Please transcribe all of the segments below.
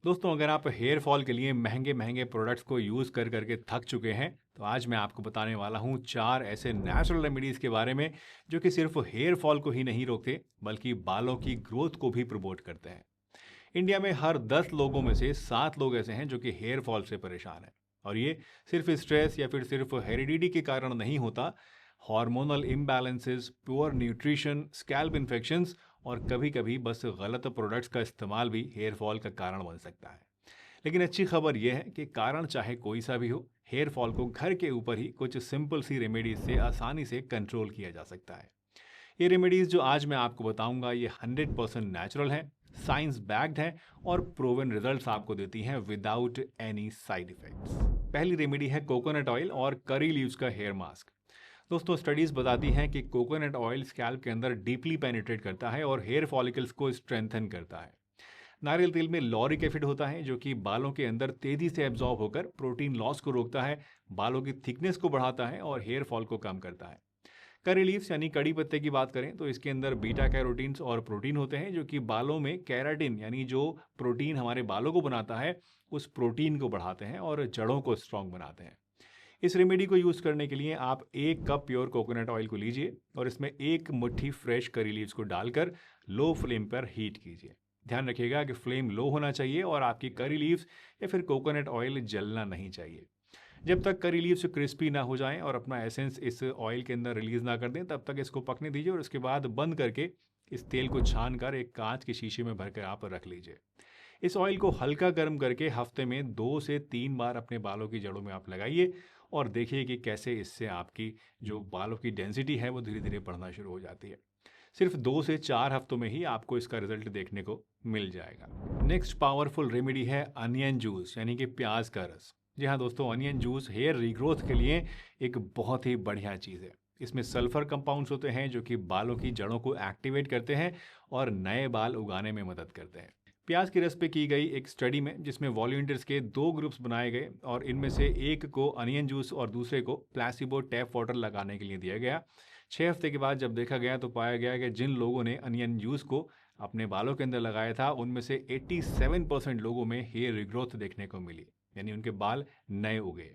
दोस्तों, अगर आप हेयर फॉल के लिए महंगे महंगे प्रोडक्ट्स को यूज़ कर करके थक चुके हैं, तो आज मैं आपको बताने वाला हूँ 4 ऐसे नेचुरल रेमेडीज़ के बारे में जो कि सिर्फ हेयर फॉल को ही नहीं रोकते बल्कि बालों की ग्रोथ को भी प्रमोट करते हैं। इंडिया में हर 10 लोगों में से 7 लोग ऐसे हैं जो कि हेयर फॉल से परेशान हैं। और ये सिर्फ स्ट्रेस या फिर सिर्फ हेरिडिटी के कारण नहीं होता। Hormonal imbalances, poor nutrition, scalp infections और कभी कभी बस गलत प्रोडक्ट्स का इस्तेमाल भी हेयर फॉल का कारण बन सकता है। लेकिन अच्छी खबर यह है कि कारण चाहे कोई सा भी हो, हेयर फॉल को घर के ऊपर ही कुछ सिंपल सी रेमेडीज से आसानी से कंट्रोल किया जा सकता है। ये रेमेडीज जो आज मैं आपको बताऊंगा ये 100% नेचुरल है, साइंस बैक्ड है और प्रूवन रिजल्ट्स आपको देती हैं विदाउट एनी साइड इफेक्ट्स। पहली रेमेडी है कोकोनट ऑयल और करी लीव्स का हेयर मास्क। दोस्तों, स्टडीज बताती हैं कि कोकोनट ऑयल स्कैल्प के अंदर डीपली पेनिट्रेट करता है और हेयर फॉलिकल्स को स्ट्रेंथन करता है। नारियल तेल में लॉरिक एसिड होता है जो कि बालों के अंदर तेजी से एब्जॉर्ब होकर प्रोटीन लॉस को रोकता है, बालों की थिकनेस को बढ़ाता है और हेयर फॉल को कम करता है। करी लीव्स यानी कड़ी पत्ते की बात करें तो इसके अंदर बीटा कैरोटीन्स और प्रोटीन होते हैं जो कि बालों में कैराटिन यानी जो प्रोटीन हमारे बालों को बनाता है उस प्रोटीन को बढ़ाते हैं और जड़ों को स्ट्रांग बनाते हैं। इस रेमेडी को यूज़ करने के लिए आप 1 कप प्योर कोकोनट ऑयल को लीजिए और इसमें 1 मुट्ठी फ्रेश करी लीव्स को डालकर लो फ्लेम पर हीट कीजिए। ध्यान रखिएगा कि फ्लेम लो होना चाहिए और आपकी करी लीव्स या फिर कोकोनट ऑयल जलना नहीं चाहिए। जब तक करी लीव्स क्रिस्पी ना हो जाएं और अपना एसेंस इस ऑयल के अंदर रिलीज ना कर दें तब तक इसको पकने दीजिए और उसके बाद बंद करके इस तेल को छान कर एक कांच के शीशे में भरकर आप रख लीजिए। इस ऑयल को हल्का गर्म करके हफ्ते में 2 से 3 बार अपने बालों की जड़ों में आप लगाइए और देखिए कि कैसे इससे आपकी जो बालों की डेंसिटी है वो धीरे धीरे बढ़ना शुरू हो जाती है। सिर्फ 2 से 4 हफ्तों में ही आपको इसका रिजल्ट देखने को मिल जाएगा। नेक्स्ट पावरफुल रेमेडी है अनियन जूस यानी कि प्याज का रस। जी हाँ दोस्तों, अनियन जूस हेयर रीग्रोथ के लिए एक बहुत ही बढ़िया चीज़ है। इसमें सल्फर कंपाउंड्स होते हैं जो कि बालों की जड़ों को एक्टिवेट करते हैं और नए बाल उगाने में मदद करते हैं। प्याज के रस पे की गई एक स्टडी में जिसमें वॉलंटियर्स के 2 ग्रुप्स बनाए गए और इनमें से एक को अनियन जूस और दूसरे को प्लासिबो टैप वाटर लगाने के लिए दिया गया। 6 हफ्ते के बाद जब देखा गया तो पाया गया कि जिन लोगों ने अनियन जूस को अपने बालों के अंदर लगाया था उनमें से 87% लोगों में हेयर रिग्रोथ देखने को मिली, यानी उनके बाल नए उगे।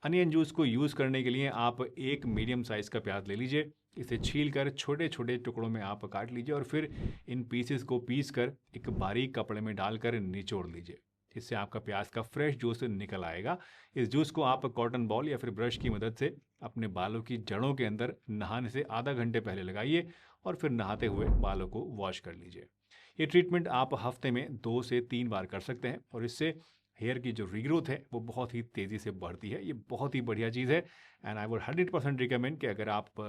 अनियन जूस को यूज़ करने के लिए आप एक मीडियम साइज़ का प्याज ले लीजिए। इसे छील कर छोटे छोटे टुकड़ों में आप काट लीजिए और फिर इन पीसेस को पीस कर एक बारीक कपड़े में डालकर निचोड़ लीजिए। इससे आपका प्याज का फ्रेश जूस निकल आएगा। इस जूस को आप कॉटन बॉल या फिर ब्रश की मदद से अपने बालों की जड़ों के अंदर नहाने से आधा घंटे पहले लगाइए और फिर नहाते हुए बालों को वॉश कर लीजिए। ये ट्रीटमेंट आप हफ्ते में 2 से 3 बार कर सकते हैं और इससे हेयर की जो रीग्रोथ है वो बहुत ही तेज़ी से बढ़ती है। ये बहुत ही बढ़िया चीज़ है एंड आई वुड 100% रिकमेंड कि अगर आप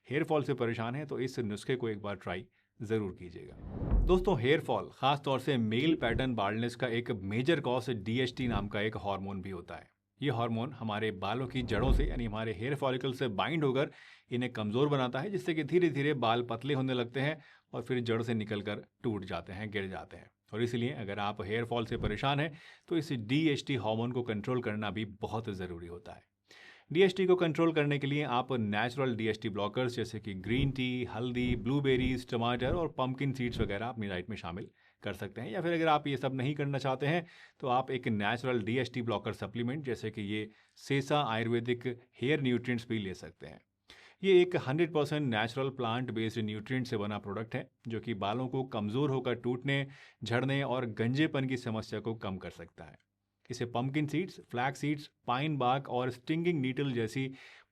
हेयर फॉल से परेशान हैं तो इस नुस्खे को एक बार ट्राई ज़रूर कीजिएगा। दोस्तों, हेयर फॉल खास तौर से मेल पैटर्न बाल्डनेस का एक मेजर कॉज डीएचटी नाम का एक हार्मोन भी होता है। ये हार्मोन हमारे बालों की जड़ों से यानी हमारे हेयर फॉलिकल से बाइंड होकर इन्हें कमज़ोर बनाता है, जिससे कि धीरे धीरे बाल पतले होने लगते हैं और फिर जड़ से निकलकर टूट जाते हैं, गिर जाते हैं। और इसलिए अगर आप हेयर फॉल से परेशान हैं तो इस डीएचटी हार्मोन को कंट्रोल करना भी बहुत ज़रूरी होता है। डीएचटी को कंट्रोल करने के लिए आप नेचुरल डीएचटी ब्लॉकर्स जैसे कि ग्रीन टी, हल्दी, ब्लूबेरीज, टमाटर और पम्पकिन सीड्स वगैरह अपनी डाइट में शामिल कर सकते हैं। या फिर अगर आप ये सब नहीं करना चाहते हैं तो आप एक नेचुरल डीएचटी ब्लॉकर सप्लीमेंट जैसे कि ये सेसा आयुर्वेदिक हेयर न्यूट्रिएंट्स भी ले सकते हैं। ये एक 100% नेचुरल प्लांट बेस्ड न्यूट्रिएंट से बना प्रोडक्ट है जो कि बालों को कमज़ोर होकर टूटने, झड़ने और गंजेपन की समस्या को कम कर सकता है। इसे pumpkin seeds, flax seeds, pine bark और स्टिंगिंग नीटल जैसी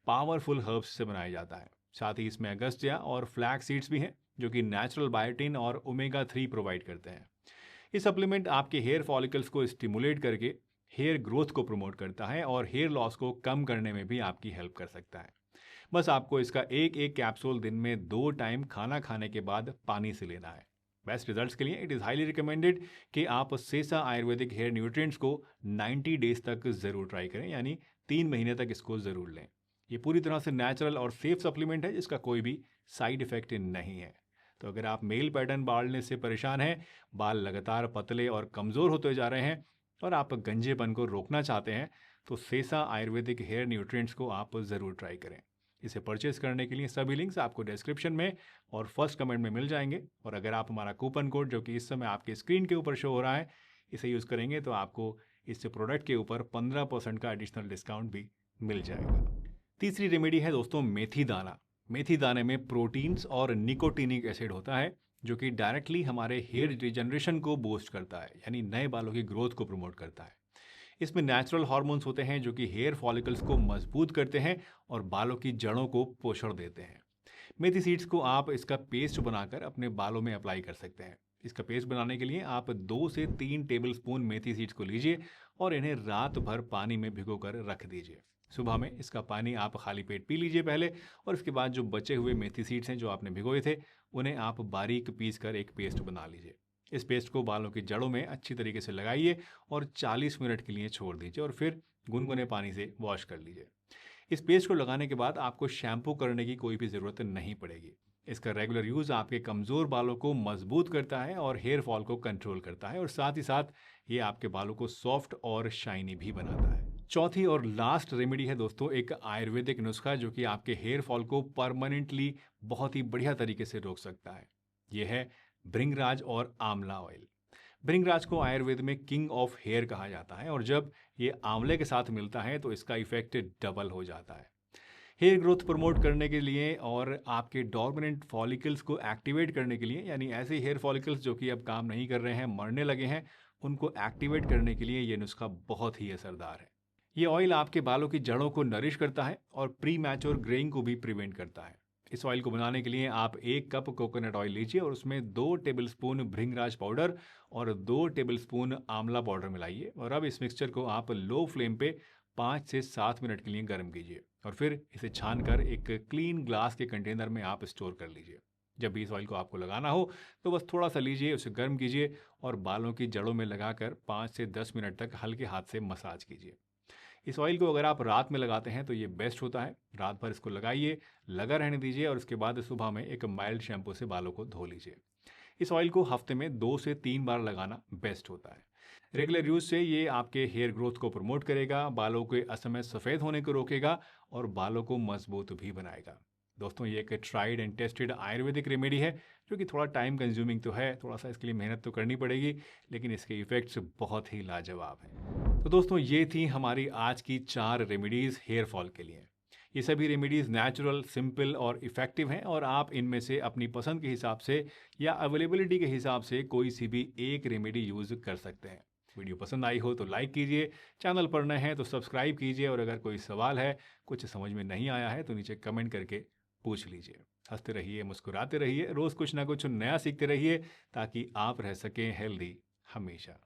पावरफुल हर्ब्स से बनाया जाता है। साथ ही इसमें अगस्टिया और फ्लैक्स सीड्स भी हैं जो कि नेचुरल बायोटिन और ओमेगा 3 प्रोवाइड करते हैं। ये सप्लीमेंट आपके हेयर फॉलिकल्स को स्टिमुलेट करके हेयर ग्रोथ को प्रमोट करता है और हेयर लॉस को कम करने में भी आपकी हेल्प कर सकता है। बस आपको इसका एक एक कैप्सूल दिन में 2 टाइम खाना खाने के बाद पानी से लेना है। बेस्ट रिजल्ट्स के लिए इट इज़ हाईली रिकमेंडेड कि आप सेसा आयुर्वेदिक हेयर न्यूट्रिएंट्स को 90 डेज तक ज़रूर ट्राई करें, यानी 3 महीने तक इसको ज़रूर लें। ये पूरी तरह से नेचुरल और सेफ सप्लीमेंट है जिसका कोई भी साइड इफेक्ट नहीं है। तो अगर आप मेल पैटर्न बाल्डनेस से परेशान हैं, बाल लगातार पतले और कमज़ोर होते जा रहे हैं और आप गंजेपन को रोकना चाहते हैं तो सेसा आयुर्वेदिक हेयर न्यूट्रिएंट्स को आप ज़रूर ट्राई करें। इसे परचेस करने के लिए सभी लिंक्स आपको डिस्क्रिप्शन में और फर्स्ट कमेंट में मिल जाएंगे। और अगर आप हमारा कूपन कोड जो कि इस समय आपके स्क्रीन के ऊपर शो हो रहा है इसे यूज़ करेंगे तो आपको इस प्रोडक्ट के ऊपर 15% का एडिशनल डिस्काउंट भी मिल जाएगा। तीसरी रेमेडी है दोस्तों मेथी दाना। मेथी दाने में प्रोटीन्स और निकोटिनिक एसिड होता है जो कि डायरेक्टली हमारे हेयर रिजनरेशन को बूस्ट करता है, यानी नए बालों की ग्रोथ को प्रमोट करता है। इसमें नेचुरल हार्मोन्स होते हैं जो कि हेयर फॉलिकल्स को मजबूत करते हैं और बालों की जड़ों को पोषण देते हैं। मेथी सीड्स को आप इसका पेस्ट बनाकर अपने बालों में अप्लाई कर सकते हैं। इसका पेस्ट बनाने के लिए आप 2 से 3 टेबल स्पून मेथी सीड्स को लीजिए और इन्हें रात भर पानी में भिगोकर रख दीजिए। सुबह में इसका पानी आप खाली पेट पी लीजिए पहले, और इसके बाद जो बचे हुए मेथी सीड्स हैं जो आपने भिगोए थे उन्हें आप बारीक पीस कर एक पेस्ट बना लीजिए। इस पेस्ट को बालों की जड़ों में अच्छी तरीके से लगाइए और 40 मिनट के लिए छोड़ दीजिए और फिर गुनगुने पानी से वॉश कर लीजिए। इस पेस्ट को लगाने के बाद आपको शैम्पू करने की कोई भी ज़रूरत नहीं पड़ेगी। इसका रेगुलर यूज़ आपके कमज़ोर बालों को मजबूत करता है और हेयर फॉल को कंट्रोल करता है, और साथ ही साथ ये आपके बालों को सॉफ्ट और शाइनी भी बनाता है। चौथी और लास्ट रेमेडी है दोस्तों एक आयुर्वेदिक नुस्खा जो कि आपके हेयर फॉल को परमानेंटली बहुत ही बढ़िया तरीके से रोक सकता है। यह है भृंगराज और आंवला ऑयल। भृंगराज को आयुर्वेद में किंग ऑफ हेयर कहा जाता है, और जब ये आंवले के साथ मिलता है तो इसका इफेक्ट डबल हो जाता है। हेयर ग्रोथ प्रमोट करने के लिए और आपके डॉर्मेंट फॉलिकल्स को एक्टिवेट करने के लिए, यानी ऐसे हेयर फॉलिकल्स जो कि अब काम नहीं कर रहे हैं, मरने लगे हैं, उनको एक्टिवेट करने के लिए ये नुस्खा बहुत ही असरदार है। ये ऑयल आपके बालों की जड़ों को नरिश करता है और प्री मैच्योर ग्रेइंग को भी प्रिवेंट करता है। इस ऑयल को बनाने के लिए आप 1 कप कोकोनट ऑयल लीजिए और उसमें 2 टेबलस्पून भृंगराज पाउडर और 2 टेबलस्पून आंवला पाउडर मिलाइए, और अब इस मिक्सचर को आप लो फ्लेम पे 5 से 7 मिनट के लिए गर्म कीजिए और फिर इसे छानकर एक क्लीन ग्लास के कंटेनर में आप स्टोर कर लीजिए। जब भी इस ऑयल को आपको लगाना हो तो बस थोड़ा सा लीजिए, उसे गर्म कीजिए और बालों की जड़ों में लगाकर 5 से 10 मिनट तक हल्के हाथ से मसाज कीजिए। इस ऑयल को अगर आप रात में लगाते हैं तो ये बेस्ट होता है। रात भर इसको लगाइए, लगा रहने दीजिए और उसके बाद सुबह में एक माइल्ड शैम्पू से बालों को धो लीजिए। इस ऑयल को हफ्ते में 2 से 3 बार लगाना बेस्ट होता है। रेगुलर यूज से ये आपके हेयर ग्रोथ को प्रमोट करेगा, बालों के असमय सफ़ेद होने को रोकेगा और बालों को मजबूत भी बनाएगा। दोस्तों ये एक tried and tested Ayurvedic remedy है जो कि थोड़ा टाइम कंज्यूमिंग तो है, थोड़ा सा इसके लिए मेहनत तो करनी पड़ेगी, लेकिन इसके इफ़ेक्ट्स बहुत ही लाजवाब हैं। तो दोस्तों ये थी हमारी आज की 4 रेमेडीज़ हेयर फॉल के लिए। ये सभी रेमेडीज़ नेचुरल, सिंपल और इफ़ेक्टिव हैं, और आप इनमें से अपनी पसंद के हिसाब से या अवेलेबिलिटी के हिसाब से कोई सी भी एक रेमेडी यूज़ कर सकते हैं। वीडियो पसंद आई हो तो लाइक कीजिए, चैनल पर नए हैं तो सब्सक्राइब कीजिए, और अगर कोई सवाल है, कुछ समझ में नहीं आया है तो नीचे कमेंट करके पूछ लीजिए। हंसते रहिए, मुस्कुराते रहिए, रोज़ कुछ ना कुछ नया सीखते रहिए ताकि आप रह सकें हेल्दी हमेशा।